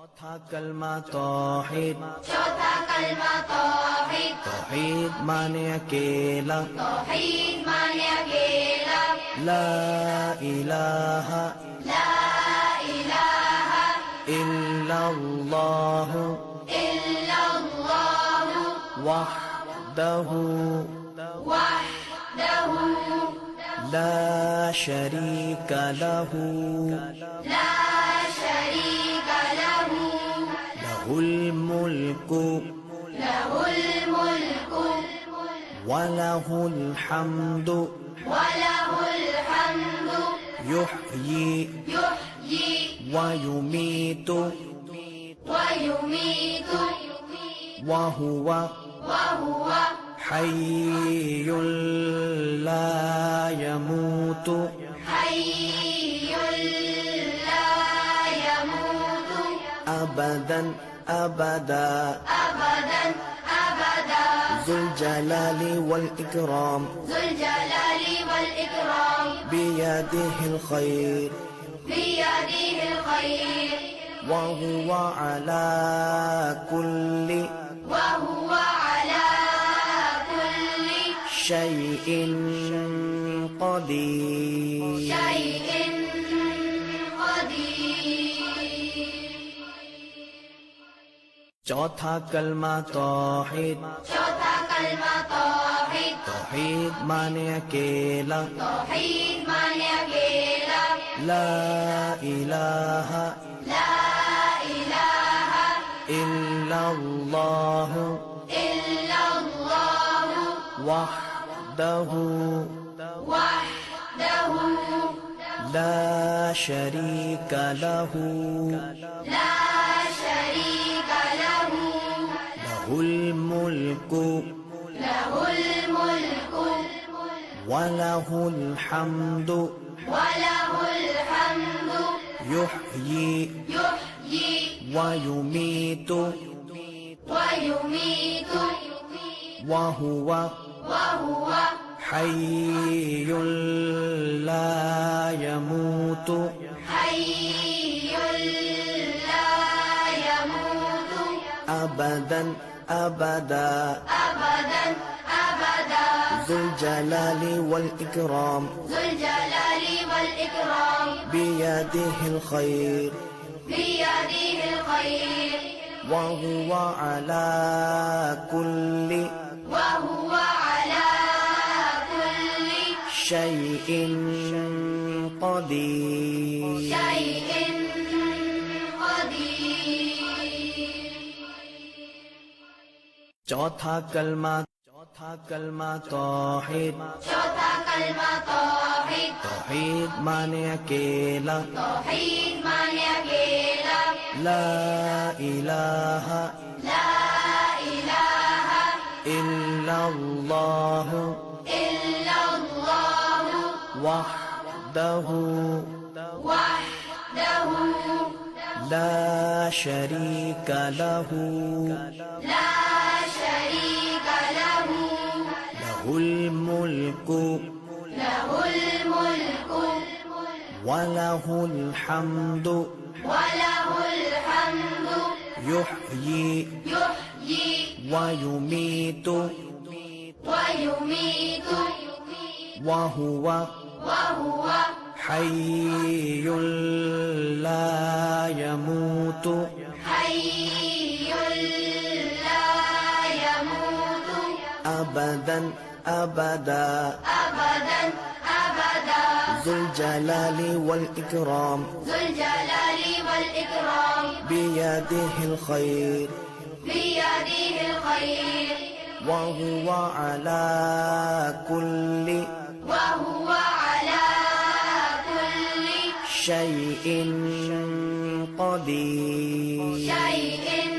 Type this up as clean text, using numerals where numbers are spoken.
चौथा कलमा तौहीद। चौथा कलमा तौहीद। तौहीद माने अकेला। तौहीद माने अकेला। ला इलाहा ला इलाहा इल्लल्लाह इल्लल्लाह वहदहु वहदहु ला शरीका लहु ला शरीक लहु लहुल मुल्कु लहुल मुल्कु वलहुल हम्दु वलहुल हम्दु युह्यी युह्यी वयुमीतु वयुमीतु वहुव वहुव हय्युल ला यमूतु हय्युल ला यमूतु अबदन अबदा अबदन अबदा ज़ुल जलालि वल इकराम ज़ुल जलालि वल इकराम बियदिहिल खैर बियदिहिल खैर वहुव अला कुल्लि वहुव अला कुल्लि शैइन क़दीर। शैइन क़दीर। चौथा कलमा तौहीद। चौथा कलमा तौहीद। तौहीद माने अकेला। तौहीद माने अकेला। ला इलाहा ला इलाहा इल्लल्लाह इल्लल्लाह वहदहु वहदहु ला शरीका लहु ला शरीक लहु लहुल मुल्कु लहुल मुल्कु वलहुल हम्दु वलहुल हम्दु युह्यी युह्यी वयुमीतु वयुमीतु वहुव वहुव हय्युल ला यमूतु हय्युल ला यमूतु अबदन अबदा अबदन अबदा ज़ुल जलालि वल इकराम ज़ुल जलालि वल इकराम बियदिहिल खैर बियदिहिल खैर वहुव अला कुल्लि वहुव अला कुल्लि शैइन क़दीर। शैइन क़दीर। चौथा कलमा तौहीद। चौथा कलमा तौहीद। तौहीद माने अकेला। तौहीद माने अकेला। ला इलाहा ला इलाहा इल्लल्लाह इल्लल्लाह वहदहु वहदहु ला शरीका लहु ला शरीक लहु लहुल मुल्कु लहुल मुल्कु वलहुल हम्दु वलहुल हम्दु युह्यी युह्यी वयुमीतु वयुमीतु वहुव वहुव हय्युल ला यमूतु हय्युल ला यमूतु अबदन अबदा अबदन अबदा ज़ुल जलालि वल इकराम ज़ुल जलालि वल इकराम बियदिहिल खैर बियदिहिल खैर वहुव अला कुल्लि वहुव अला कुल्लि शैइन क़दीर। शैइन